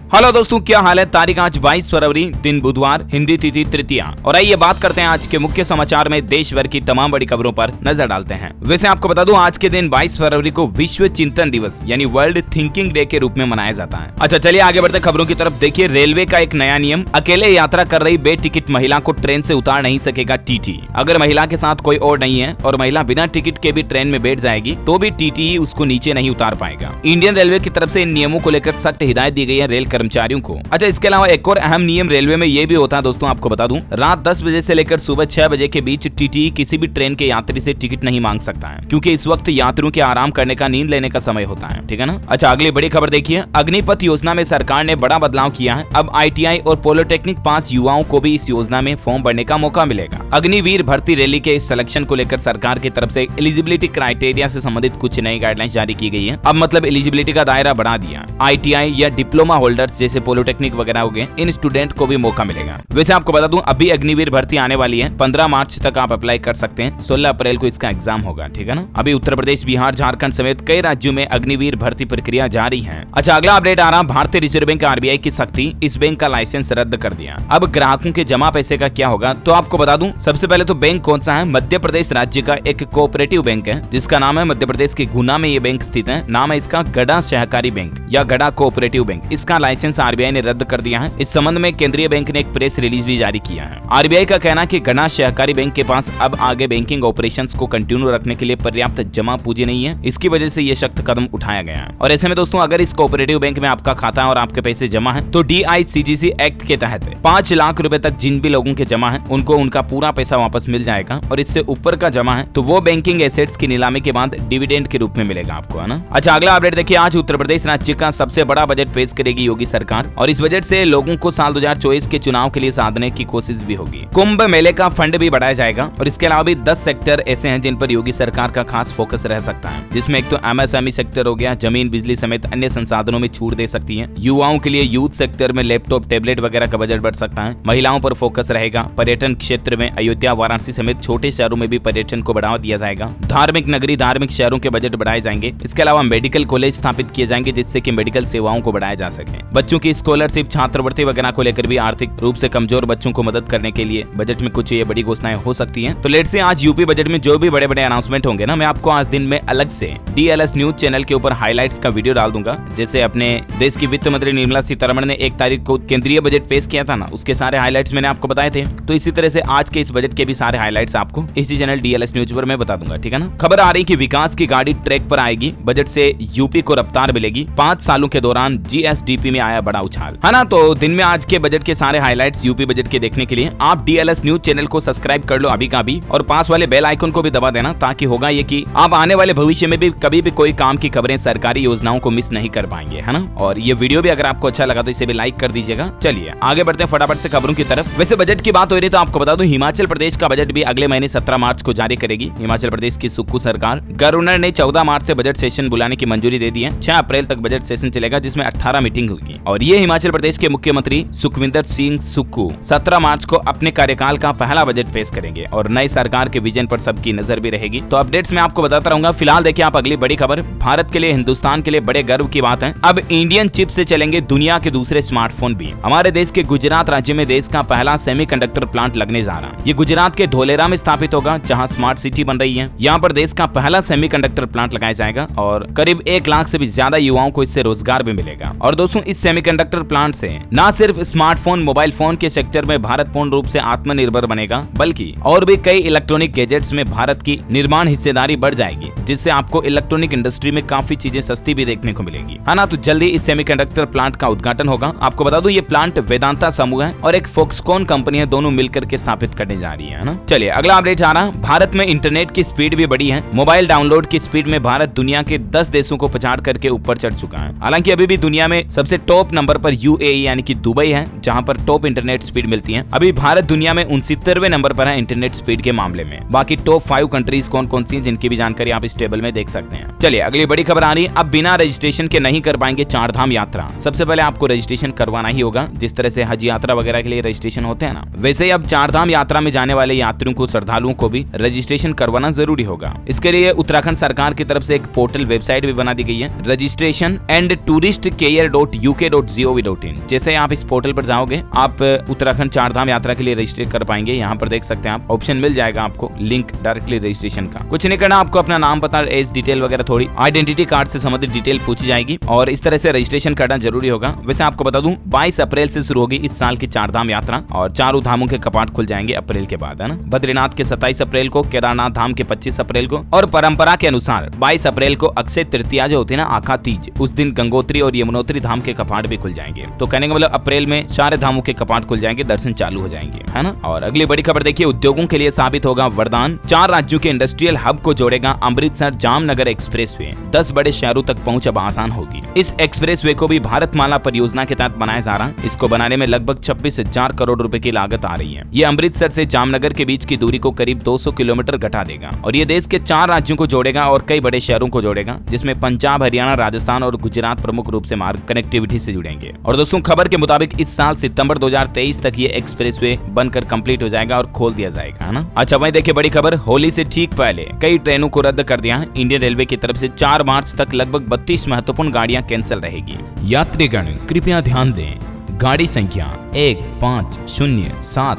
Hello दोस्तों, क्या हाल है। तारीख आज 22 फरवरी, दिन बुधवार, हिंदी तिथि तृतीया। और आइए बात करते हैं आज के मुख्य समाचार में देश भर की तमाम बड़ी खबरों पर नजर डालते हैं। वैसे आपको बता दूं, आज के दिन 22 फरवरी को विश्व चिंतन दिवस यानी वर्ल्ड थिंकिंग डे के रूप में मनाया जाता है। अच्छा चलिए आगे बढ़ते खबरों की तरफ। देखिए, रेलवे का एक नया नियम, अकेले यात्रा कर रही बे टिकट महिला को ट्रेन से उतार नहीं सकेगा टीटी। अगर महिला के साथ कोई और नहीं है और महिला बिना टिकट के भी ट्रेन में बैठ जाएगी तो भी टीटी उसको नीचे नहीं उतार पाएगा। इंडियन रेलवे की तरफ से इन नियमों को लेकर सख्त हिदायत दी गई है रेल कर्मचारियों को। अच्छा, इसके अलावा एक और अहम नियम रेलवे में ये भी होता है दोस्तों, आपको बता दूं, रात 10 बजे से लेकर सुबह 6 बजे के बीच टीटी किसी भी ट्रेन के यात्री से टिकट नहीं मांग सकता है, क्योंकि इस वक्त यात्रियों के आराम करने का, नींद लेने का समय होता है। ठीक है ना। अच्छा, अगली बड़ी खबर देखिए, अग्निपथ योजना में सरकार ने बड़ा बदलाव किया है। अब ITI और पॉलिटेक्निक पास युवाओं को भी इस योजना में फॉर्म भरने का मौका मिलेगा। अग्निवीर भर्ती रैली के इस सिलेक्शन को लेकर सरकार की तरफ से एलिजिबिलिटी क्राइटेरिया से संबंधित कुछ नई गाइडलाइंस जारी की गई है। अब मतलब एलिजिबिलिटी का दायरा बढ़ा दिया। ITI या डिप्लोमा होल्डर्स जैसे पॉलिटेक्निक वगैरह हो गए, इन स्टूडेंट को भी मौका मिलेगा। वैसे आपको बता दूं, अभी अग्निवीर भर्ती आने वाली है। 15 मार्च तक आप अप्लाई कर सकते हैं। 16 अप्रैल को इसका एग्जाम होगा। ठीक है ना। अभी उत्तर प्रदेश, बिहार, झारखंड समेत कई राज्यों में अग्निवीर भर्ती प्रक्रिया जारी है। अच्छा, अगला अपडेट आ रहा, भारतीय रिजर्व बैंक RBI की सख्ती, इस बैंक का लाइसेंस रद्द कर दिया। अब ग्राहकों के जमा पैसे का क्या होगा, तो आपको बता दूं, सबसे पहले तो बैंक कौन सा है, मध्य प्रदेश राज्य का एक कोऑपरेटिव बैंक है जिसका नाम है, मध्य प्रदेश के गुना में ये बैंक स्थित है। नाम है इसका गड़ा सहकारी बैंक या गड़ा कोऑपरेटिव बैंक। इसका लाइसेंस RBI ने रद्द कर दिया है। इस संबंध में केंद्रीय बैंक ने एक प्रेस रिलीज भी जारी किया है। RBI का कहना है कि गणा सहकारी बैंक के पास अब आगे बैंकिंग ऑपरेशंस को कंटिन्यू रखने के लिए पर्याप्त जमा पूंजी नहीं है। इसकी वजह से ये सख्त कदम उठाया गया है। और ऐसे में दोस्तों, अगर इस कोऑपरेटिव बैंक में आपका खाता है और आपके पैसे जमा है तो DICGC एक्ट के तहत 5 लाख रुपए तक जिन भी लोगों के जमा है उनको उनका पूरा पैसा वापस मिल जाएगा। और इससे ऊपर का जमा है तो वो बैंकिंग एसेट्स की नीलामी के बाद डिविडेंड के रूप में मिलेगा आपको, है ना। अच्छा, अगला अपडेट देखिए, आज उत्तर प्रदेश राज्य का सबसे बड़ा बजट पेश करेगी योगी सरकार। और इस बजट से लोगों को साल 2024 के चुनाव के लिए साधने की कोशिश भी होगी। कुंभ मेले का फंड भी बढ़ाया जाएगा। और इसके अलावा भी 10 सेक्टर ऐसे हैं जिन पर योगी सरकार का खास फोकस रह सकता है, जिसमें एक तो MSME सेक्टर हो गया, जमीन, बिजली समेत अन्य संसाधनों में छूट दे सकती है। युवाओं के लिए यूथ सेक्टर में लैपटॉप, टैबलेट वगैरह का बजट बढ़ सकता है। महिलाओं पर फोकस रहेगा। पर्यटन क्षेत्र में अयोध्या, वाराणसी समेत छोटे शहरों में भी पर्यटन को बढ़ावा दिया जाएगा। धार्मिक नगरी, धार्मिक शहरों के बजट बढ़ाए जाएंगे। इसके अलावा मेडिकल कॉलेज स्थापित किए जाएंगे जिससे कि मेडिकल सेवाओं को बढ़ाया जा सके। बच्चों की स्कॉलरशिप, छात्रवृत्ति वगैरह को लेकर भी आर्थिक रूप से कमजोर बच्चों को मदद करने के लिए बजट में कुछ ये बड़ी घोषणाएं हो सकती हैं। तो लेट्स से आज यूपी बजट में जो भी बड़े बड़े अनाउंसमेंट होंगे ना, मैं आपको आज दिन में अलग से DLS न्यूज चैनल के ऊपर हाइलाइट्स का वीडियो डाल दूंगा। जैसे अपने देश की वित्त मंत्री निर्मला सीतारमण ने 1 तारीख को केंद्रीय बजट पेश किया था ना, उसके सारे हाइलाइट्स मैंने आपको बताए थे। तो इसी तरह से आज के इस बजट के भी सारे हाइलाइट्स आपको इसी चैनल DLS न्यूज पर मैं बता दूंगा। ठीक है ना। खबर आ रही कि विकास की गाड़ी ट्रैक पर आएगी। बजट से यूपी को रफ्तार मिलेगी। 5 सालों के दौरान GSDP में आया बड़ा उछाल, है ना। तो दिन में आज के बजट के सारे हाइलाइट्स यूपी बजट के देखने के लिए आप DLS न्यूज चैनल को सब्सक्राइब कर लो अभी का भी, और पास वाले बेल आइकन को भी दबा देना, ताकि होगा ये कि आप आने वाले भविष्य में भी कभी भी कोई काम की खबरें, सरकारी योजनाओं को मिस नहीं कर पाएंगे, है ना। और ये वीडियो भी अगर आपको अच्छा लगा तो इसे भी लाइक कर दीजिएगा। चलिए आगे बढ़ते हैं फटाफट से खबरों की तरफ। वैसे बजट की बात हो रही तो आपको बता दूं, हिमाचल प्रदेश का बजट भी अगले महीने 17 मार्च को जारी करेगी। हिमाचल प्रदेश की सुक्खू सरकार, गवर्नर ने 14 मार्च से बजट सेशन बुलाने की मंजूरी दे दी है। 6 अप्रैल तक बजट सेशन चलेगा जिसमें 18 मीटिंग होगी। और ये हिमाचल प्रदेश के मुख्यमंत्री सुखविंदर सिंह सुक्खू 17 मार्च को अपने कार्यकाल का पहला बजट पेश करेंगे और नई सरकार के विजन पर सबकी नजर भी रहेगी। तो अपडेट्स में आपको बताता रहूंगा। फिलहाल देखिए आप अगली बड़ी खबर, भारत के लिए, हिंदुस्तान के लिए बड़े गर्व की बात है। अब इंडियन चिप से चलेंगे दुनिया के दूसरे स्मार्टफोन भी। हमारे देश के गुजरात राज्य में देश का पहला सेमीकंडक्टर प्लांट लगने जा रहा है। ये गुजरात के धोलेरा में स्थापित होगा जहां स्मार्ट सिटी बन रही है। यहाँ पर देश का पहला सेमीकंडक्टर प्लांट लगाया जाएगा और करीब 1 लाख से भी ज्यादा युवाओं को इससे रोजगार भी मिलेगा। और दोस्तों, इस सेमीकंडक्टर प्लांट से न सिर्फ स्मार्टफोन, मोबाइल फोन के सेक्टर में भारत पूर्ण रूप से आत्मनिर्भर बनेगा, बल्कि और भी कई इलेक्ट्रॉनिक गैजेट्स में भारत की निर्माण हिस्सेदारी बढ़ जाएगी, जिससे आपको इलेक्ट्रॉनिक इंडस्ट्री में काफी चीजें सस्ती भी देखने को मिलेंगी, है ना। तो जल्दी इस सेमीकंडक्टर प्लांट का उद्घाटन होगा। आपको बता दूं, ये प्लांट वेदांता समूह है और एक फॉक्सकॉन कंपनी है, दोनों मिलकर के स्थापित करने जा रही है ना। चलिए अगला अपडेट आ रहा, भारत में इंटरनेट की स्पीड भी बढ़ी है। मोबाइल डाउनलोड की स्पीड में भारत दुनिया के 10 देशों को पछाड़ करके ऊपर चढ़ चुका है। हालांकि अभी भी दुनिया में सबसे टॉप नंबर पर UAE यानी कि दुबई है, जहां पर टॉप इंटरनेट स्पीड मिलती है। अभी भारत दुनिया में 69वें नंबर पर है इंटरनेट स्पीड के मामले में। बाकी टॉप 5 कंट्रीज कौन कौन सी हैं जिनकी भी जानकारी आप इस टेबल में देख सकते हैं। चलिए अगली बड़ी खबर आ रही है, अब बिना रजिस्ट्रेशन के नहीं कर पाएंगे 4 धाम यात्रा। सबसे पहले आपको रजिस्ट्रेशन करवाना ही होगा। जिस तरह से हज यात्रा वगैरह के लिए रजिस्ट्रेशन होते हैं ना, वैसे ही अब 4 धाम यात्रा में जाने वाले यात्रियों को, श्रद्धालुओं को भी रजिस्ट्रेशन करवाना जरूरी होगा। इसके लिए उत्तराखंड सरकार की तरफ से एक पोर्टल वेबसाइट भी बना दी गई है, registration and tourist care.uk www.uk.gov.in। जैसे आप इस पोर्टल पर जाओगे, आप उत्तराखंड 4 धाम यात्रा के लिए रजिस्टर कर पाएंगे। यहाँ पर देख सकते हैं आप, ऑप्शन मिल जाएगा आपको लिंक डायरेक्टली रजिस्ट्रेशन का। कुछ नहीं करना, आपको अपना नाम, पता, एज डिटेल वगैरह, थोड़ी आइडेंटिटी कार्ड से संबंधित डिटेल पूछी जाएगी और इस तरह से रजिस्ट्रेशन करना जरूरी होगा। वैसे आपको बता दूं 22 अप्रैल से शुरू होगी इस साल की 4 धाम यात्रा और चारों धामों के कपाट खुल जाएंगे अप्रैल के बाद, है ना। बद्रीनाथ के 27 अप्रैल को, केदारनाथ धाम के 25 अप्रैल को और परंपरा के अनुसार 22 अप्रैल को अक्षय तृतीया जो होती है ना, आखा तीज, उस दिन गंगोत्री और यमुनोत्री धाम के कपाट भी खुल जाएंगे। तो कहने का मतलब अप्रैल में सारे धामों के कपाट खुल जाएंगे, दर्शन चालू हो जाएंगे, है ना। और अगली बड़ी खबर देखिए, उद्योगों के लिए साबित होगा वरदान। 4 राज्यों के इंडस्ट्रियल हब को जोड़ेगा अमृतसर जामनगर एक्सप्रेसवे। 10 बड़े शहरों तक पहुंच अब आसान होगी। इस एक्सप्रेसवे को भी भारतमाला परियोजना के तहत बनाया जा रहा है। इसको बनाने में लगभग 26,000 करोड़ रुपए की लागत आ रही है। ये अमृतसर से जामनगर के बीच की दूरी को करीब 200 किलोमीटर घटा देगा और ये देश के 4 राज्यों को जोड़ेगा और कई बड़े शहरों को जोड़ेगा, जिसमें पंजाब, हरियाणा, राजस्थान और गुजरात प्रमुख रूप से मार्ग कनेक्टिविटी से जुड़ेंगे। और दोस्तों, खबर के मुताबिक इस साल सितंबर 2023 तक ये एक्सप्रेसवे बनकर कंप्लीट हो जाएगा और खोल दिया जाएगा, है ना। अच्छा भाई, देखिए बड़ी खबर, होली से ठीक पहले कई ट्रेनों को रद्द कर दिया है। इंडियन रेलवे की तरफ से 4 मार्च तक लगभग 32 महत्वपूर्ण गाड़ियां कैंसिल रहेगी। यात्रीगण कृपया ध्यान दें, गाड़ी संख्या 1507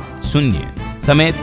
समेत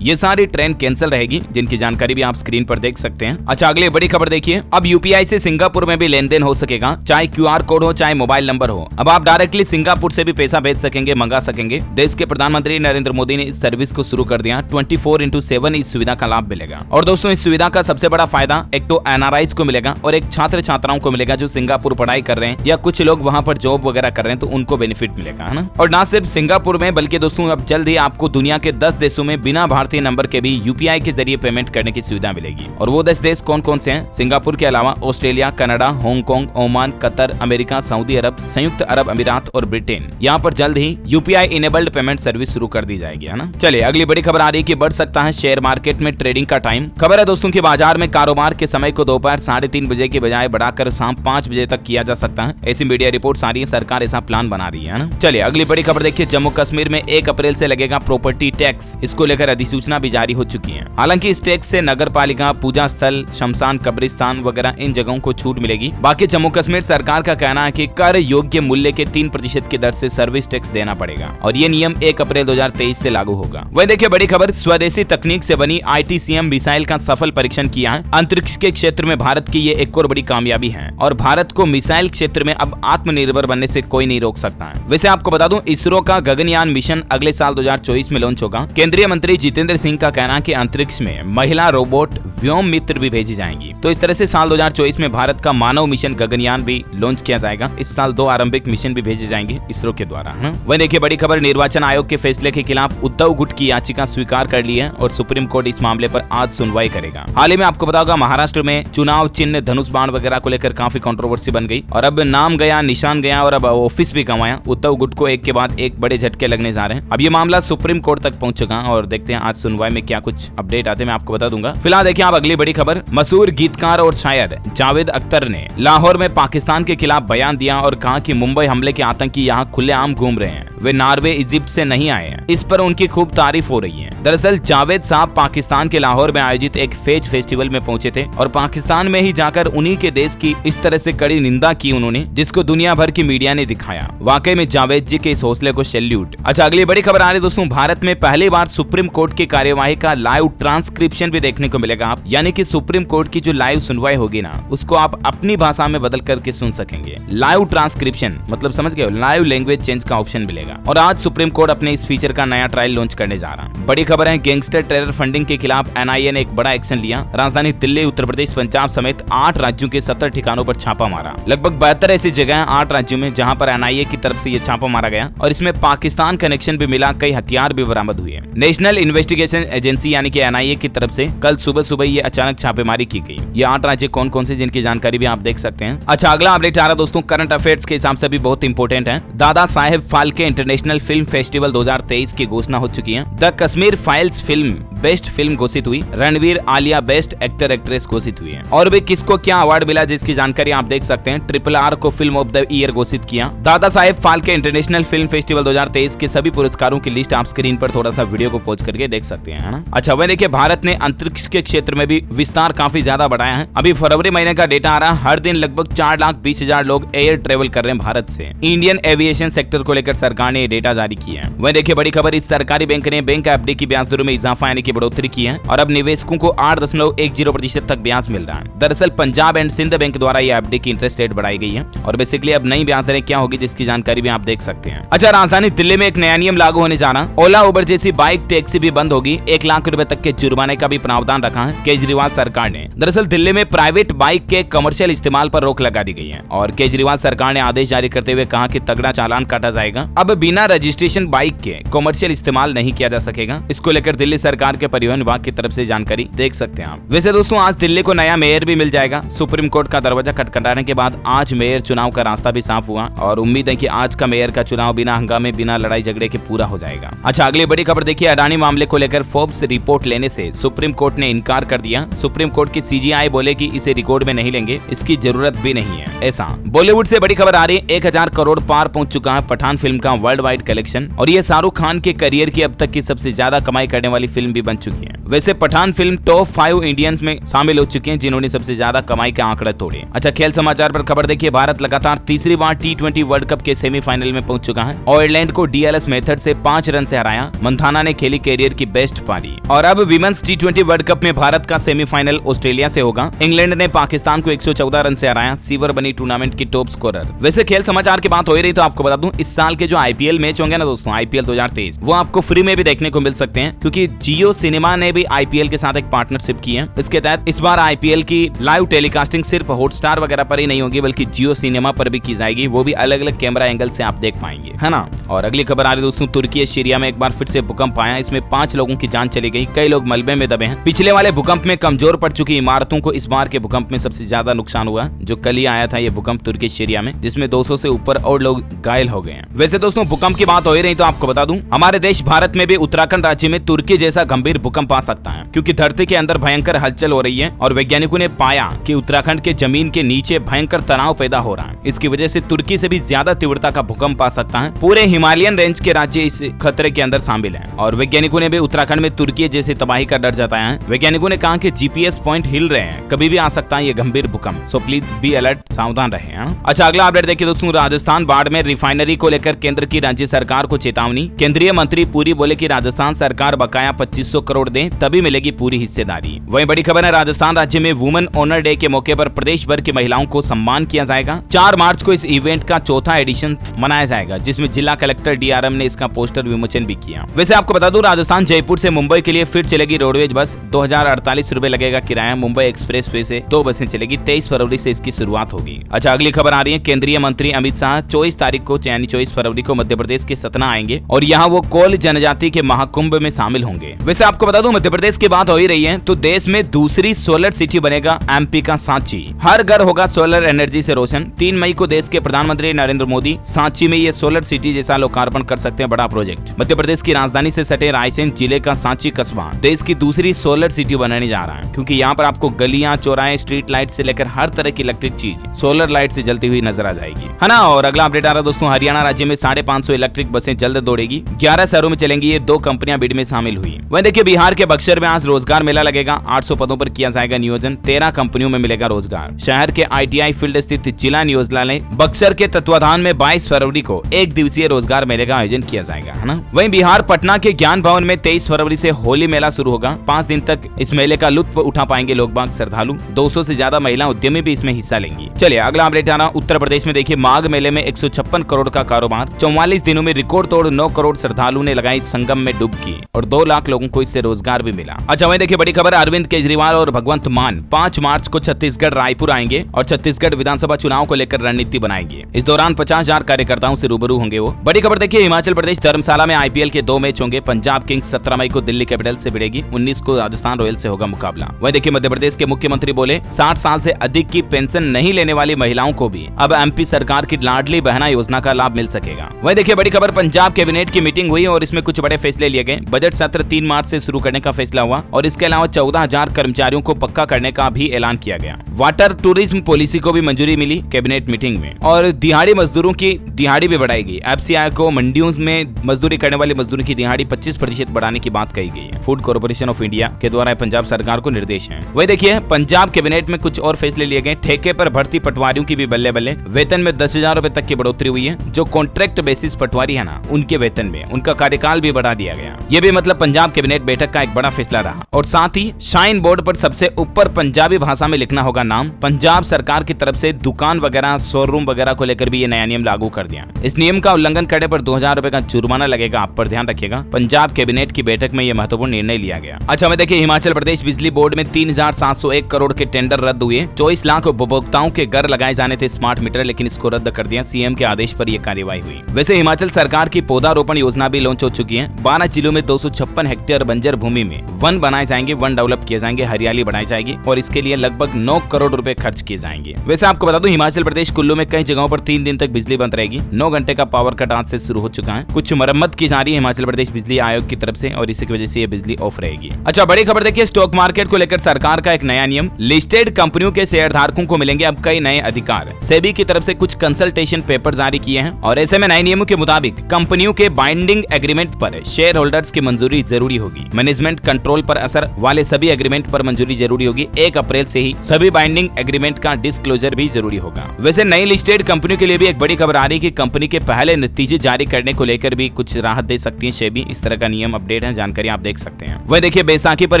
ये सारी ट्रेन कैंसिल रहेगी, जिनकी जानकारी भी आप स्क्रीन पर देख सकते हैं। अच्छा, अगली बड़ी खबर देखिए, अब यूपीआई से सिंगापुर में भी लेन देन हो सकेगा, चाहे क्यूआर कोड हो चाहे मोबाइल नंबर हो। अब आप डायरेक्टली सिंगापुर से भी पैसा भेज सकेंगे, मंगा सकेंगे। देश के प्रधानमंत्री नरेंद्र मोदी ने इस सर्विस को शुरू कर दिया। 24/7 इस सुविधा का लाभ मिलेगा। और दोस्तों, इस सुविधा का सबसे बड़ा फायदा एक तो एनआरआईज को मिलेगा और एक छात्र छात्राओं को मिलेगा जो सिंगापुर पढ़ाई कर रहे हैं या कुछ लोग वहाँ पर जॉब वगैरह कर रहे हैं, तो उनको बेनिफिट मिलेगा, है ना। और ना सिर्फ सिंगापुर में, बल्कि दोस्तों अब जल्द ही आपको दुनिया के 10 देशों में बिना भारतीय नंबर के भी यूपीआई के जरिए पेमेंट करने की सुविधा मिलेगी। और वो 10 देश कौन कौन से हैं? सिंगापुर के अलावा Australia, Canada, Hong Kong, Oman, Qatar, America, Saudi Arab, संयुक्त अरब अमीरात और ब्रिटेन। यहाँ पर जल्द ही यूपीआई इनेबल्ड पेमेंट सर्विस शुरू कर दी जाएगी, है ना। चलिए, अगली बड़ी खबर आ रही है कि बढ़ सकता है शेयर मार्केट में ट्रेडिंग का टाइम। खबर है दोस्तों कि बाजार में कारोबार के समय को दोपहर 3:30 बजे के बजाय बढ़ाकर शाम 5 बजे तक किया जा सकता है। ऐसी मीडिया रिपोर्ट्स आ रही है, सरकार ऐसा प्लान बना रही है ना। चलिए, अगली बड़ी खबर देखिए, जम्मू कश्मीर में 1 अप्रैल से लगेगा प्रॉपर्टी टैक्स। इसको लेकर अधिसूचना भी जारी हो चुकी है। हालांकि इस टैक्स से नगर पालिका, पूजा स्थल, शमशान, कब्रिस्तान वगैरह इन जगहों को छूट मिलेगी। बाकी जम्मू कश्मीर सरकार का कहना है कि कर योग्य मूल्य के 3% की दर से सर्विस टैक्स देना पड़ेगा और ये नियम 1 अप्रैल 2023 से लागू होगा। वही देखिए बड़ी खबर, स्वदेशी तकनीक से बनी ITCM मिसाइल का सफल परीक्षण किया है। अंतरिक्ष के क्षेत्र में भारत की ये एक और बड़ी कामयाबी है और भारत को मिसाइल क्षेत्र में अब आत्मनिर्भर बनने से कोई नहीं रोक सकता है। वैसे आपको बता दूं, इसरो का गगनयान मिशन अगले साल 2024 में लॉन्च होगा। केंद्रीय मंत्री जितेंद्र सिंह का कहना है कि अंतरिक्ष में महिला रोबोट व्योम मित्र भी भेजी जाएंगी। तो इस तरह से साल 2024 में भारत का मानव मिशन गगनयान भी लॉन्च किया जाएगा। इस साल 2 आरंभिक मिशन भी भेजे जाएंगे इसरो के द्वारा, है ना। वहीं देखिए बड़ी खबर, निर्वाचन आयोग के फैसले के खिलाफ उद्धव गुट की याचिका स्वीकार कर ली है और सुप्रीम कोर्ट इस मामले पर आज सुनवाई करेगा। हाल ही में आपको बताओगा, महाराष्ट्र में चुनाव चिन्ह, धनुष बाण वगैरह को लेकर काफी कंट्रोवर्सी बन गई और अब नाम गया, निशान गया और अब ऑफिस भी गंवाया। उद्धव गुट को एक के बाद एक बड़े झटके लगने जा रहे हैं। अब ये मामला सुप्रीम कोर्ट तक पहुंच चुका और देखते हैं आज सुनवाई में क्या कुछ अपडेट आते हैं, मैं आपको बता दूंगा। फिलहाल देखिए आप अगली बड़ी खबर, मशहूर गीतकार और शायर जावेद अख्तर ने लाहौर में पाकिस्तान के खिलाफ बयान दिया और कहा कि मुंबई हमले के आतंकी यहाँ खुलेआम घूम रहे हैं, वे नॉर्वे, इजिप्ट से नहीं आए हैं। इस पर उनकी खूब तारीफ हो रही है। दरअसल जावेद साहब पाकिस्तान के लाहौर में आयोजित एक फेज फेस्टिवल में पहुंचे थे और पाकिस्तान में ही जाकर उन्हीं के देश की इस तरह से कड़ी निंदा की उन्होंने, जिसको दुनिया भर की मीडिया ने दिखाया। वाकई में जावेद जी के इस हौसले को सैल्यूट। अच्छा, अगली बड़ी खबर आ रही दोस्तों, भारत में पहली बार सुप्रीम कोर्ट की कार्यवाही का लाइव ट्रांसक्रिप्शन भी देखने को मिलेगा। आप यानी कि सुप्रीम कोर्ट की जो लाइव सुनवाई होगी ना, उसको आप अपनी भाषा में बदल करके सुन सकेंगे। लाइव ट्रांसक्रिप्शन मतलब समझ गए, लाइव लैंग्वेज चेंज का ऑप्शन मिलेगा। और आज सुप्रीम कोर्ट अपने इस फीचर का नया ट्रायल लॉन्च करने जा रहा है। बड़ी खबर है, गैंगस्टर टेरर फंडिंग के खिलाफ NIA ने एक बड़ा एक्शन लिया। राजधानी दिल्ली, उत्तर प्रदेश, पंजाब समेत 8 राज्यों के 70 ठिकानों पर छापा मारा। लगभग 72 ऐसी जगह हैं 8 राज्यों में जहां पर NIA की तरफ से ये छापा मारा गया और इसमें पाकिस्तान कनेक्शन भी मिला, कई हथियार भी बरामद हुए। नेशनल इन्वेस्टिगेशन एजेंसी यानी कि NIA की तरफ से कल सुबह ये अचानक छापेमारी की गई। ये 8 राज्य कौन कौन से, जिनकी जानकारी भी आप देख सकते हैं। अच्छा, अगला अपडेट आ रहा दोस्तों, करंट अफेयर्स के हिसाब से भी बहुत इंपॉर्टेंट है। Dada Saheb Phalke international film festival 2023 की घोषणा हो चुकी है। The Kashmir files film best film घोषित हुई। Ranveer Alia best actor actress घोषित हुई है। और भी किसको क्या अवार्ड मिला जिसकी जानकारी आप देख सकते हैं। RRR को फिल्म ऑफ द ईयर घोषित किया। Dada Saheb Phalke international film festival 2023 के सभी पुरस्कारों की लिस्ट आप स्क्रीन पर थोड़ा सा वीडियो को पॉज करके देख सकते हैं, है ना। अच्छा, वह देखिए भारत ने अंतरिक्ष के क्षेत्र में भी विस्तार काफी ज्यादा बढ़ाया है। अभी फरवरी महीने का डेटा आ रहा है, हर दिन लगभग 4,20,000 लोग एयर ट्रेवल कर रहे हैं भारत से। इंडियन एविएशन सेक्टर को लेकर सरकार ने डेटा जारी किया है। वह देखिए बड़ी खबर, इस सरकारी बैंक ने बैंक एफडी की ब्याज दरों में इजाफा यानी कि बढ़ोतरी की है और अब निवेशकों को 8.10% तक ब्याज मिल रहा है। दरअसल पंजाब एंड सिंध बैंक द्वारा ये एफडी की इंटरेस्ट रेट बढ़ाई गई है और बेसिकली अब नई ब्याज दरें क्या होगी जिसकी जानकारी भी आप देख सकते हैं। अच्छा, राजधानी दिल्ली में एक नया नियम लागू होने जा रहा। ओला उबर जैसी बाइक टैक्सी भी बंद होगी। 1 लाख रुपए तक के जुर्माने का भी प्रावधान रखा है केजरीवाल सरकार ने। दरअसल दिल्ली में प्राइवेट बाइक के कमर्शियल इस्तेमाल पर रोक लगा दी गई है और केजरीवाल सरकार ने आदेश जारी करते हुए कहा कि तगड़ा चालान काटा जाएगा। अब बिना रजिस्ट्रेशन बाइक के कमर्शियल इस्तेमाल नहीं किया जा सकेगा। इसको लेकर दिल्ली सरकार के परिवहन विभाग की तरफ से जानकारी देख सकते हैं आप। वैसे दोस्तों आज दिल्ली को नया मेयर भी मिल जाएगा। सुप्रीम कोर्ट का दरवाजा खटखटाने के बाद आज मेयर चुनाव का रास्ता भी साफ हुआ और उम्मीद है कि आज का मेयर का चुनाव बिना हंगामे बिना लड़ाई झगड़े के पूरा हो जाएगा। अच्छा, अगली बड़ी खबर देखिए, अडानी मामले को लेकर फोर्ब्स रिपोर्ट लेने से सुप्रीम कोर्ट ने इनकार कर दिया। सुप्रीम कोर्ट की सीजीआई बोले कि इसे रिकॉर्ड में नहीं लेंगे, इसकी जरूरत भी नहीं है। ऐसा बॉलीवुड से बड़ी खबर आ रही है, 1000 करोड़ पार पहुंच चुका है पठान फिल्म का वर्ल्ड वाइड कलेक्शन और ये शाहरुख खान के करियर की अब तक की सबसे ज्यादा कमाई करने वाली फिल्म भी बन चुकी है। वैसे पठान फिल्म टॉप 5 इंडियंस में शामिल हो चुके हैं जिन्होंने सबसे ज्यादा कमाई के आंकड़े तोड़े। अच्छा, खेल समाचार पर खबर देखिए, भारत लगातार तीसरी बार T20 वर्ल्ड कप के सेमीफाइनल में पहुंच चुका है। आयरलैंड को डीएलएस मेथड से 5 रन से हराया। मंथाना ने खेली कैरियर की बेस्ट पारी। और अब विमेंस T20 वर्ल्ड कप में भारत का सेमीफाइनल ऑस्ट्रेलिया से होगा। इंग्लैंड ने पाकिस्तान को 114 रन से हराया। सीवर बनी टूर्नामेंट की टॉप स्कोरर। वैसे खेल समाचार की बात हो रही तो आपको बता दूं, इस साल के जो आईपीएल मैच होंगे ना दोस्तों, आईपीएल 2023, वो आपको फ्री में भी देखने को मिल सकते हैं क्योंकि जियो सिनेमा ने भी आईपीएल के साथ एक पार्टनरशिप की है। इसके तहत इस बार आईपीएल की लाइव टेलीकास्टिंग सिर्फ हॉटस्टार वगैरह पर ही नहीं होगी बल्कि जियो सिनेमा पर भी की जाएगी। वो भी अलग अलग कैमरा एंगल से आप देख पाएंगे, है ना। और अगली खबर आ रही दोस्तों, तुर्की सीरिया में एक बार फिर से भूकंप आया। इसमें 5 लोगों की जान चली गई, कई लोग मलबे में दबे हैं। पिछले वाले भूकंप में कमजोर पड़ चुकी इमारतों को इस बार के भूकंप में सबसे ज्यादा नुकसान हुआ, जो कल ही आया था ये भूकंप तुर्की सीरिया में, जिसमें 200 से ऊपर और लोग घायल हो गए हैं। वैसे दोस्तों भूकंप की बात हो ही रही तो आपको बता दूं, हमारे देश भारत में भी उत्तराखंड राज्य में तुर्की जैसा गंभीर भूकंप आ सकता है क्योंकि धरती के अंदर भयंकर हलचल हो रही है और वैज्ञानिकों ने पाया कि उत्तराखंड के जमीन के नीचे भयंकर तनाव पैदा हो रहा है। इसकी वजह से तुर्की से भी ज्यादा तीव्रता का भूकंप आ सकता है। पूरे हिमालयन रेंज के राज्य इस खतरे के अंदर शामिल हैं और वैज्ञानिकों ने भी उत्तराखंड में तुर्की जैसी तबाही का डर जताया है। वैज्ञानिकों ने कहा कि जीपीएस पॉइंट हिल रहे हैं, कभी भी आ सकता है ये गंभीर भूकंप, सो प्लीज बी अलर्ट, सावधान रहे। अच्छा, अगला अपडेट देखिए दोस्तों, राजस्थान बाढ़ में रिफाइनरी को लेकर केंद्र की राज्य सरकार को चेतावनी। केंद्रीय मंत्री पुरी बोले कि राजस्थान सरकार बकाया 2500 करोड़ दे तभी मिलेगी पूरी हिस्सेदारी। वहीं बड़ी खबर है, राजस्थान राज्य में वुमेन ऑनर डे के मौके पर प्रदेश भर की महिलाओं को सम्मान किया जाएगा। 4 मार्च को इस इवेंट का चौथा एडिशन मनाया जाएगा जिसमें जिला कलेक्टर डीआरएम ने इसका पोस्टर विमोचन भी किया। वैसे आपको बता दूं, राजस्थान जयपुर से मुंबई के लिए फिर चलेगी रोडवेज बस। 2048 रुपए लगेगा किराया। मुंबई एक्सप्रेस वे से 2 बसें चलेगी। 23 फरवरी से इसकी शुरुआत होगी। अच्छा, अगली खबर आ रही है, केंद्रीय मंत्री अमित शाह 24 तारीख को यानी 24 फरवरी को मध्य प्रदेश के सतना आएंगे और यहाँ वो कोल जनजाति के महाकुंभ में शामिल होंगे। वैसे आपको बता दूं, मध्य प्रदेश की बात हो ही रही है तो देश में दूसरी सोलर सिटी बनेगा एमपी का सांची। हर घर होगा सोलर एनर्जी से रोशन। 3 मई को देश के प्रधानमंत्री नरेंद्र मोदी सांची में ये सोलर सिटी जैसा लोकार्पण कर सकते हैं। बड़ा प्रोजेक्ट। मध्य प्रदेश की राजधानी से सटे रायसेन जिले का सांची कस्बा देश की दूसरी सोलर सिटी बनाने जा रहा है क्योंकि यहाँ पर आपको गलियां, चौराहे, स्ट्रीट लाइट से लेकर हर तरह की इलेक्ट्रिक चीज सोलर लाइट से जलती हुई नजर आ जाएगी, है ना। और अगला अपडेट आ रहा है दोस्तों, हरियाणा राज्य में 550 इलेक्ट्रिक बसें जल्द दौड़ेगी। 11 शहरों में चलेंगी। ये 2 कंपनियां बिड में शामिल हुई। वहीं देखिए बिहार के बक्सर में आज रोजगार मेला लगेगा। 800 पदों पर किया जाएगा नियोजन। 13 कंपनियों में मिलेगा रोजगार। शहर के आईटीआई फील्ड स्थित जिला नियोजनालय बक्सर के तत्वाधान में 22 फरवरी को 1 दिवसीय रोजगार मेले का आयोजन किया जाएगा, है ना। वहीं बिहार पटना के ज्ञान भवन में 23 फरवरी से होली मेला शुरू होगा। 5 दिन तक इस मेले का लुत्फ उठा पाएंगे लोग बाग श्रद्धालु। 200 से ज्यादा महिला उद्यमी भी इसमें हिस्सा लेंगी। चलिए अगला अपडेट आना, उत्तर प्रदेश में देखिए माघ मेले में 156 करोड़ का कारोबार। 44 दिनों में रिकॉर्ड तोड़ 9 करोड़ श्रद्धालु ने लगाई संगम में डुबकी और 2 लाख लोगों को इससे रोजगार भी मिला। अच्छा, वहीं देखिए बड़ी खबर, अरविंद केजरीवाल और भगवंत मान 5 मार्च को छत्तीसगढ़ रायपुर आएंगे और छत्तीसगढ़ विधानसभा चुनाव को लेकर रणनीति बनाएंगे। इस दौरान 50,000 कार्यकर्ताओं से रूबरू होंगे वो। बड़ी खबर देखिए, हिमाचल प्रदेश धर्मशाला में आईपीएल के 2 मैच होंगे। पंजाब किंग्स 17 मई को दिल्ली कैपिटल से भिड़ेगी। 19 को राजस्थान रॉयल से होगा मुकाबला। वहीं देखिए मध्य प्रदेश के मुख्यमंत्री बोले 60 साल से अधिक की पेंशन नहीं लेने वाली महिलाओं को भी अब एमपी सरकार की लाडली बहना योजना का लाभ मिल सकेगा। वही देखिए बड़ी खबर, पंजाब कैबिनेट की मीटिंग हुई और इसमें कुछ बड़े फैसले लिए गए। बजट सत्र 3 मार्च से शुरू करने का फैसला हुआ और इसके अलावा 14,000 कर्मचारियों को पक्का करने का भी ऐलान किया गया। वाटर टूरिज्म पॉलिसी को भी मंजूरी मिली कैबिनेट मीटिंग में। और दिहाड़ी मजदूरों की दिहाड़ी भी बढ़ाएगी। एफसीआई को मंडियों में मजदूरी करने वाले मजदूरों की दिहाड़ी 25% बढ़ाने की बात कही गई है। फूड कॉर्पोरेशन ऑफ इंडिया के द्वारा पंजाब सरकार को निर्देश है। वही देखिए पंजाब कैबिनेट में कुछ और फैसले लिए गए। ठेके पर भर्ती पटवारियों की भी बल्ले बल्ले, वेतन में 10,000 रुपए तक की बढ़ोतरी हुई है। जो कॉन्ट्रैक्ट बेसिस पटवारी है ना, उनके वेतन में उनका कार्यकाल भी बढ़ा दिया गया। ये भी मतलब पंजाब कैबिनेट बैठक का एक बड़ा फैसला रहा। और साथ ही शाइन बोर्ड पर सबसे ऊपर पंजाबी भाषा में लिखना होगा नाम। पंजाब सरकार की तरफ से दुकान वगैरह, शोरूम वगैरह को लेकर भी ये नया नियम लागू कर दिया। इस नियम का उल्लंघन करने पर 2,000 रुपए का जुर्माना लगेगा। आप पर ध्यान रखिएगा। पंजाब कैबिनेट की बैठक में यह महत्वपूर्ण निर्णय लिया गया। अच्छा, मैं देखिए हिमाचल प्रदेश बिजली बोर्ड में 3,701 करोड़ के टेंडर रद्द हुए। 24 लाख उपभोक्ताओं के घर लगाए जाने थे स्मार्ट मीटर, लेकिन इसको रद्द कर दिया। सीएम के आदेश पर यह कार्यवाही हुई। वैसे हिमाचल सरकार की पौधारोपण योजना भी लॉन्च हो चुकी है। 12 जिलों में 256 हेक्टेयर बंजर भूमि में वन बनाए जाएंगे, वन डेवलप किए जाएंगे, हरियाली बढ़ाई जाएगी और इसके लिए लगभग 9 करोड़ रुपए खर्च किए जाएंगे। वैसे आपको बता दूं हिमाचल प्रदेश कुल्लू में कई जगहों पर 3 दिन तक बिजली बंद रहेगी। 9 घंटे का पावर कट आज से शुरू हो चुका है। कुछ मरम्मत की जा रही है हिमाचल प्रदेश बिजली आयोग की तरफ से और इसी की वजह से ये बिजली ऑफ रहेगी। अच्छा, बड़ी खबर देखिए स्टॉक मार्केट को लेकर सरकार का एक नया नियम। लिस्टेड कंपनियों के शेयर धारकों को मिलेंगे अब कई नए अधिकार। सेबी की तरफ से कुछ कंसल्टेशन पेपर जारी किए हैं और ऐसे में नए नियमों के मुताबिक कंपनियों के बाइंडिंग एग्रीमेंट पर शेयर होल्डर्स की मंजूरी जरूरी होगी। मैनेजमेंट कंट्रोल पर असर वाले सभी एग्रीमेंट पर मंजूरी जरूरी होगी। 1 अप्रैल से ही सभी बाइंडिंग एग्रीमेंट का डिस्क्लोजर भी जरूरी होगा। वैसे नई लिस्टेड कंपनियों के लिए भी एक बड़ी खबर आ रही है कि कंपनी के पहले नतीजे जारी करने को लेकर भी कुछ राहत दे सकती है सेबी। इस तरह का नियम अपडेट है, जानकारी आप देख सकते हैं। वह देखिए बैसाखी पर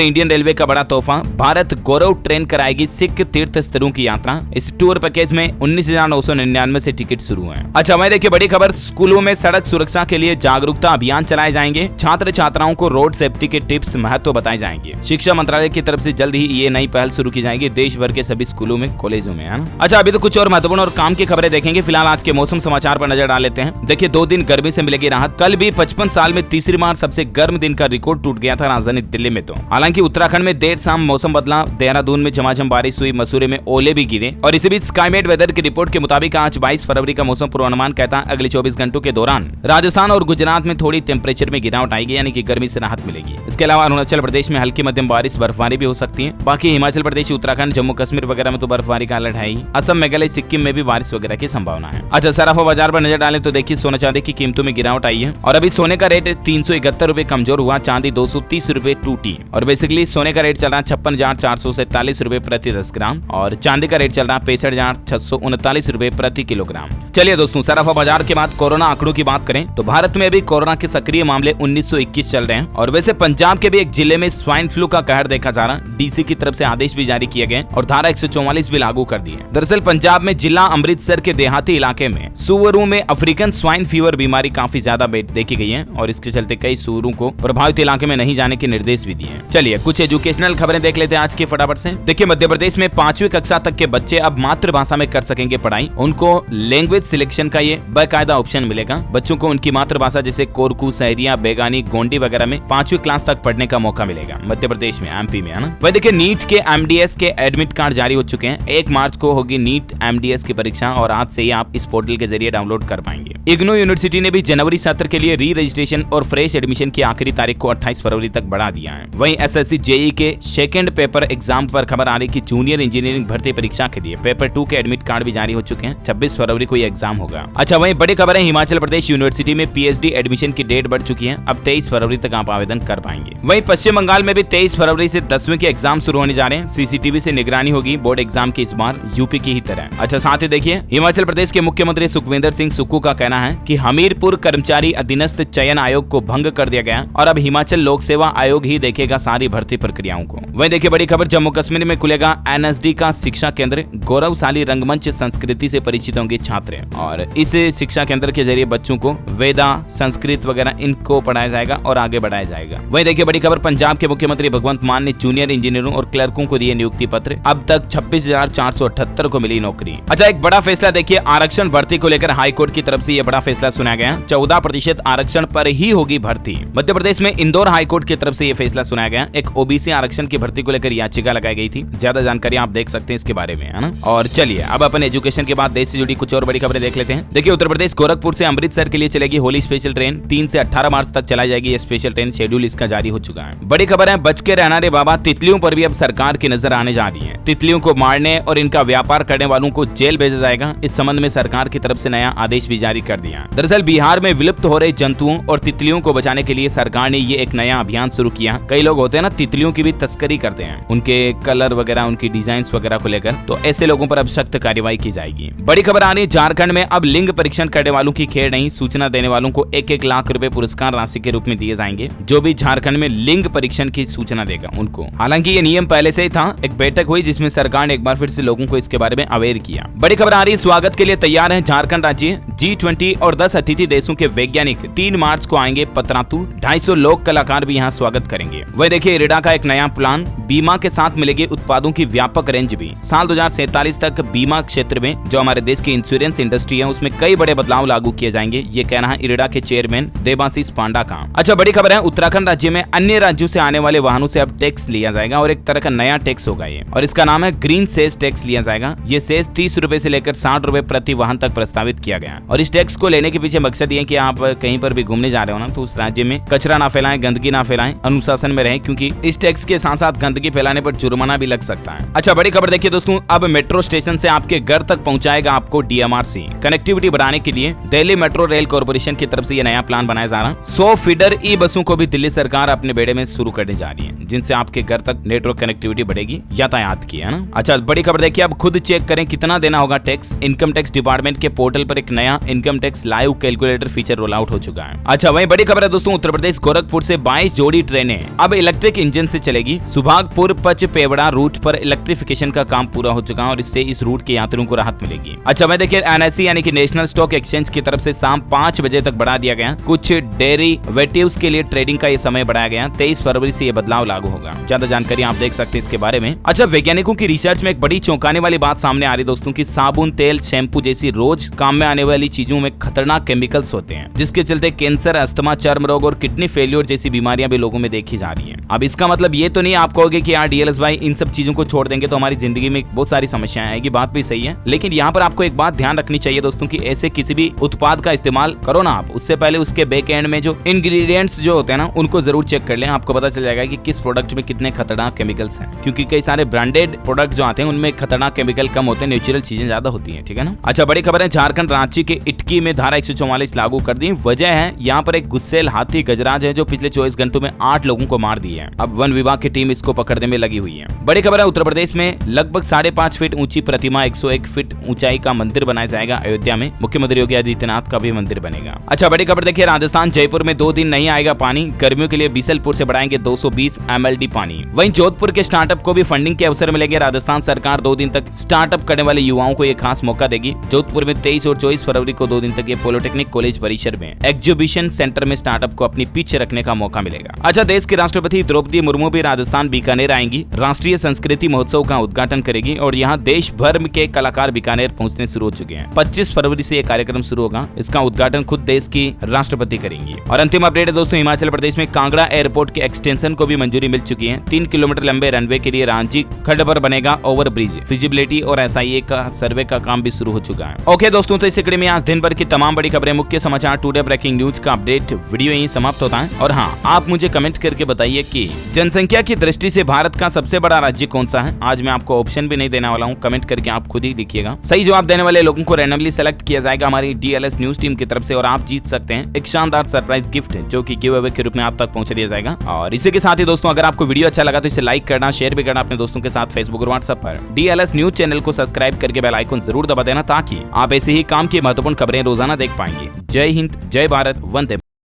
इंडियन रेलवे का बड़ा तोहफा। भारत गौरव ट्रेन कराएगी सिख तीर्थ स्थलों की यात्रा। इस टूर पैकेज में 19,999 से टिकट शुरू है। अच्छा, वह देखिए बड़ी खबर, स्कूलों में सड़क सुरक्षा के लिए जागरूकता अभियान चलाए जाएंगे। छात्र छात्राओं को रोड सेफ्टी के टिप्स महत्व बताए जाएंगे। शिक्षा मंत्रालय की तरफ से जल्द ही ये नई पहल शुरू की जाएगी देश भर के सभी स्कूलों में, कॉलेजों में, है ना। अच्छा, अभी तो कुछ और महत्वपूर्ण और काम की खबरें देखेंगे। फिलहाल आज के मौसम समाचार पर नजर डाल लेते हैं। देखिए 2 दिन गर्मी से मिलेगी राहत। कल भी 55 साल में तीसरी बार सबसे गर्म दिन का रिकॉर्ड टूट गया था राजधानी दिल्ली में। तो हालांकि उत्तराखंड में देर शाम मौसम बदला। देहरादून में झमाझम बारिश हुई, मसूरी में ओले भी गिरे। और इसी बीच स्काईमेट वेदर की रिपोर्ट के मुताबिक आज 22 फरवरी का मौसम पूर्वानुमान कहता है अगले 24 घंटों के दौरान राजस्थान और गुजरात में थोड़ी टेम्परेचर में गिरावट आएगी, यानी कि गर्मी से राहत मिलेगी। इसके अलावा अरुणाचल प्रदेश में हल्की मध्यम बारिश, बर्फबारी भी हो सकती है। बाकी हिमाचल प्रदेश, उत्तराखंड, जम्मू कश्मीर वगैरह में तो बर्फबारी का अलर्ट है ही। असम, मेघालय, सिक्किम में भी बारिश वगैरह की संभावना है। अच्छा, सराफा बाजार पर नजर डालें तो देखिए सोना चांदी की कीमतों में गिरावट आई है और अभी सोने का रेट 371 रुपए कमजोर हुआ। चांदी 230 रुपए टूटी और बेसिकली सोने का रेट चल रहा है 56,447 रुपए प्रति 10 ग्राम और चांदी का रेट चल रहा है 65,639 रुपए प्रति किलोग्राम। चलिए दोस्तों, सराफा बाजार के बाद कोरोना आंकड़ों की बात करें तो भारत में अभी कोरोना के सक्रिय मामले 1921 चल रहे हैं। और वैसे पंजाब के भी एक जिले में स्वाइन फ्लू का कहर देखा जा रहा। डीसी की तरफ से आदेश भी जारी किए गए और धारा 144 भी लागू कर दी है। दरअसल पंजाब में जिला अमृतसर के देहाती इलाके में सुअरों में अफ्रीकन स्वाइन फीवर बीमारी काफी ज्यादा देखी गई है और इसके चलते कई सुअरों को प्रभावित इलाके में नहीं जाने के निर्देश भी दिए। चलिए कुछ एजुकेशनल खबरें देख लेते हैं आज की फटाफट से। देखिए मध्य प्रदेश में 5वीं कक्षा तक के बच्चे अब मातृभाषा में कर सकेंगे पढ़ाई। उनको लैंग्वेज सिलेक्शन का ये बाकायदा ऑप्शन मिलेगा। बच्चों को उनकी मातृभाषा जैसे कोरकू, सहरिया, बेगानी, गोंडी वगैरह में 5वीं क्लास तक पढ़ने का मौका मिलेगा मध्य प्रदेश में, एमपी में, है ना। वह देखिए नीट के एमडीएस के एडमिट कार्ड जारी हो चुके हैं। 1 मार्च को होगी नीट एमडीएस की परीक्षा और आज से ही आप इस पोर्टल के जरिए डाउनलोड कर पाएंगे। इग्नू यूनिवर्सिटी ने भी जनवरी सत्र के लिए री रजिस्ट्रेशन और फ्रेश एडमिशन की आखिरी तारीख को 28 फरवरी तक बढ़ा दिया है। वहीं एसएससी जेई के सेकंड पेपर एग्जाम पर खबर आ रही कि जूनियर इंजीनियरिंग भर्ती परीक्षा के लिए पेपर 2 के एडमिट कार्ड भी जारी हो चुके हैं। 26 फरवरी को ये एग्जाम होगा। अच्छा, वहीं बड़ी खबर है हिमाचल प्रदेश यूनिवर्सिटी में पीएचडी एडमिशन की डेट बढ़ चुकी है। अब 23 फरवरी तक आप आवेदन कर पाएंगे। वहीं पश्चिम बंगाल में भी 23 फरवरी से 10वीं के एग्जाम शुरू होने जा रहे हैं। सीसीटीवी से निगरानी होगी बोर्ड एग्जाम की, इस बार यूपी की ही तरह। अच्छा, साथ ही देखिए हिमाचल प्रदेश के मुख्यमंत्री सुखविंदर सिंह सुक्खू का कहना है कि हमीरपुर कर्मचारी अधीनस्थ चयन आयोग को भंग कर दिया गया और अब हिमाचल लोक सेवा आयोग ही देखेगा सारी भर्ती प्रक्रियाओं को। वहीं देखिए बड़ी खबर, जम्मू कश्मीर में खुलेगा एनएसडी का शिक्षा केंद्र। गौरवशाली रंगमंच संस्कृति से परिचित होंगे छात्र और इस शिक्षा केंद्र के जरिए बच्चों को वेदा, संस्कृत वगैरह इनको पढ़ाया जाएगा और आगे बढ़ाया जाएगा। वहीं देखिए बड़ी खबर, पंजाब के मुख्यमंत्री भगवंत मान ने जूनियर इंजीनियरों और क्लर्कों को दिए नियुक्ति पत्र। अब तक 26,478 को मिली नौकरी। अच्छा, एक बड़ा फैसला देखिए आरक्षण भर्ती को लेकर हाईकोर्ट की तरफ से यह बड़ा फैसला सुनाया गया। 14% आरक्षण पर ही होगी भर्ती। मध्य प्रदेश में इंदौर हाईकोर्ट की तरफ से यह फैसला सुनाया गया। एक ओबीसी आरक्षण की भर्ती को लेकर याचिका लगाई गई थी। ज्यादा जानकारी आप देख सकते हैं इसके बारे में, है ना। और चलिए अब अपन एजुकेशन के बाद देश से जुड़ी कुछ और बड़ी खबरें देख लेते हैं। देखिए उत्तर प्रदेश गोरखपुर से अमृतसर के लिए चलेगी होली स्पेशल ट्रेन। 3 से 18 मार्च तक चलाई जाएगी ये स्पेशल ट्रेन। शेड्यूल इसका जारी हो चुका है। बड़ी खबर है, बच के रहना रे बाबा, तितलियों पर भी अब सरकार की नजर आने जा रही है। तितलियों को मारने और इनका व्यापार करने वालों को जेल भेजा जाएगा। इस संबंध में सरकार की तरफ से नया आदेश भी जारी कर दिया। दरअसल बिहार में विलुप्त हो रहे जंतुओं और तितलियों को बचाने के लिए सरकार ने ये एक नया अभियान शुरू किया। कई लोग होते हैं ना, तितलियों की भी तस्करी करते हैं, उनके कलर वगैरह, उनकी डिजाइन वगैरह को लेकर, तो ऐसे लोगों पर अब सख्त कार्रवाई की जाएगी। बड़ी खबर आ रही है, झारखंड में अब लिंग परीक्षण करने वालों की खेर नहीं। सूचना देने वालों को 1-1 लाख रुपए पुरस्कार राशि के रूप में दिए जाएंगे, जो भी झारखंड में लिंग परीक्षण की सूचना देगा उनको। हालांकि ये नियम पहले से ही था। एक बैठक हुई जिसमें सरकार ने एक बार फिर से लोगों को इसके बारे में अवेयर किया। बड़ी खबर आ रही है, स्वागत के लिए तैयार है झारखंड राज्य। G20 और 10 अतिथि देशों के वैज्ञानिक 3 मार्च को आएंगे पतरातू। 250 लोक कलाकार भी यहाँ स्वागत करेंगे। वही देखिए इरिडा का एक नया प्लान, बीमा के साथ मिलेगी उत्पादों की व्यापक रेंज भी। साल 2047 तक बीमा क्षेत्र में जो हमारे देश की इंश्योरेंस इंडस्ट्री है उसमें कई बड़े बदलाव लागू किए जाएंगे। ये कहना है इरिडा के चेयरमैन देवाशीष पांडा का। अच्छा, बड़ी खबर है, उत्तराखंड राज्य में अन्य राज्यों से आने वाले वाहनों से अब टैक्स लिया जाएगा और एक तरह का नया टैक्स होगा ये, और इसका नाम है ग्रीन सेस टैक्स लिया जाएगा। ये सेस 30 रुपए से लेकर 60 रुपए प्रति वाहन तक प्रस्तावित किया गया। और इस टैक्स को लेने के पीछे मकसद ये है कि आप कहीं पर भी घूमने जा रहे हो ना, तो उस राज्य में कचरा ना फैलाएं, गंदगी ना फैलाएं, अनुशासन में रहें, क्योंकि इस टैक्स के साथ साथ गंदगी फैलाने पर जुर्माना भी लग सकता है। अच्छा, बड़ी खबर देखिए दोस्तों, अब मेट्रो स्टेशन से आपके घर तक पहुंचाएगा आपको DMRC। कनेक्टिविटी बढ़ाने के लिए दिल्ली मेट्रो रेल कॉर्पोरेशन की तरफ से ये नया प्लान बनाया जा रहा है। 100 फीडर ई बसों को भी दिल्ली सरकार अपने बेड़े में शुरू करने जा रही है, जिनसे आपके घर तक नेटवर्क कनेक्टिविटी बढ़ेगी, यातायात की, है ना। अच्छा, बड़ी खबर देखिए, अब खुद चेक करें कितना देना होगा टैक्स। इनकम टैक्स डिपार्टमेंट के पोर्टल पर एक नया income tax live calculator feature roll out हो चुका है। अच्छा, वहीं बड़ी खबर है दोस्तों, उत्तर प्रदेश गोरखपुर से 22 जोड़ी ट्रेनें अब इलेक्ट्रिक इंजन से चलेगी। सुभागपुर पच पेवड़ा रूट पर इलेक्ट्रिफिकेशन का काम पूरा हो चुका है और इससे इस रूट के यात्रियों को राहत मिलेगी। अच्छा, वहीं देखिए NSE यानी कि नेशनल स्टॉक एक्सचेंज की तरफ से शाम 5 बजे तक बढ़ा दिया गया। कुछ डेरिवेटिव्स के लिए ट्रेडिंग का ये समय बढ़ाया गया। 23 फरवरी से ये बदलाव लागू होगा। ज्यादा जानकारी आप देख सकते हैं इसके बारे में। अच्छा, वैज्ञानिकों की रिसर्च में एक बड़ी चौंकाने वाली बात सामने आ रही दोस्तों की साबुन, तेल, शैम्पू जैसी रोज काम में आने वाली चीजों में खतरनाक केमिकल्स होते हैं, जिसके चलते कैंसर, अस्थमा, चर्म रोग और किडनी फेलियर जैसी बीमारियां भी लोगों में देखी जा रही हैं। अब इसका मतलब ये तो नहीं आप कहोगे कि यार DLS भाई इन सब चीजों को छोड़ देंगे तो हमारी जिंदगी में बहुत सारी समस्याएं आएगी। बात भी सही है, लेकिन यहाँ पर आपको एक बात ध्यान रखनी चाहिए दोस्तों की ऐसे किसी भी उत्पाद का इस्तेमाल करो ना आप, उससे पहले उसके बैक एंड में जो इंग्रेडिएंट्स जो होते हैं ना उनको जरूर चेक कर लें। आपको पता चल जाएगा कि किस प्रोडक्ट में कितने खतरनाक केमिकल्स हैं, क्योंकि कई सारे ब्रांडेड प्रोडक्ट जो आते हैं उनमें खतरनाक केमिकल कम होते हैं, नेचुरल चीजें ज्यादा होती है, ठीक है ना। अच्छा, बड़ी खबर है, झारखंड रांची के इटकी में धारा 144 लागू कर दी। वजह है यहाँ पर एक गुस्सेल हाथी गजराज है जो पिछले 24 घंटों में 8 लोगों को मार दिए हैं। अब वन विभाग की टीम इसको पकड़ने में लगी हुई है। बड़ी खबर है, उत्तर प्रदेश में लगभग 5.5 फीट ऊंची प्रतिमा 101 फीट ऊंचाई का मंदिर बनाया जाएगा अयोध्या में। मुख्यमंत्री योगी आदित्यनाथ का भी मंदिर बनेगा। अच्छा, बड़ी खबर देखिए, राजस्थान जयपुर में 2 दिन नहीं आएगा पानी। गर्मियों के लिए बीसलपुर से बढ़ाएंगे 220 MLD पानी। वहीं जोधपुर के स्टार्टअप को भी फंडिंग के अवसर मिलेंगे। राजस्थान सरकार 2 दिन तक स्टार्टअप करने वाले युवाओं को ये खास मौका देगी। जोधपुर में 23 और 24 फरवरी को 2 दिन तक ये पॉलिटेक्निक कॉलेज परिसर में एग्जीबिशन सेंटर में स्टार्टअप को अपनी पिच रखने का मौका मिलेगा। अच्छा, देश के राष्ट्रपति द्रौपदी मुर्मू भी राजस्थान बीकानेर आएंगी। राष्ट्रीय संस्कृति महोत्सव का उद्घाटन करेगी और यहाँ देश भर के कलाकार बीकानेर पहुंचने शुरू हो चुके हैं। 25 फरवरी से ये कार्यक्रम शुरू होगा। इसका उद्घाटन खुद देश की राष्ट्रपति करेंगी। और अंतिम अपडेट है दोस्तों, हिमाचल प्रदेश में कांगड़ा एयरपोर्ट के एक्सटेंशन को भी मंजूरी मिल चुकी है। 3 किलोमीटर लंबे रनवे के लिए रांची खड्ड पर बनेगा ओवर ब्रिज। फिजिबिलिटी और SIA का सर्वे का काम भी शुरू हो चुका है। ओके दोस्तों, तो इस कड़ी में आज दिन भर की तमाम बड़ी खबरें, मुख्य समाचार, टुडे ब्रेकिंग न्यूज का अपडेट वीडियो यहीं समाप्त होता है। और हाँ, आप मुझे कमेंट करके बताइए कि जनसंख्या की दृष्टि से भारत का सबसे बड़ा राज्य कौन सा है। आज मैं आपको ऑप्शन भी नहीं देने वाला हूँ, कमेंट करके आप खुद ही लिखिएगा। सही जवाब देने वाले लोगों को रैंडमली सेलेक्ट किया जाएगा हमारी DLS न्यूज टीम की तरफ से और आप जीत सकते हैं एक शानदार सरप्राइज गिफ्ट जो कि गिव अवे के रूप में आप तक पहुंचा दिया जाएगा। और इसी के साथ ही दोस्तों, अगर आपको वीडियो अच्छा लगा तो इसे लाइक करना, शेयर भी करना अपने दोस्तों के साथ फेसबुक और व्हाट्सएप पर। DLS न्यूज चैनल को सब्सक्राइब करके बेल आइकन जरूर दबा देना ताकि आप ऐसे ही काम की महत्वपूर्ण खबरें रोजाना देख पाएंगे। जय हिंद, जय भारत, वंदे।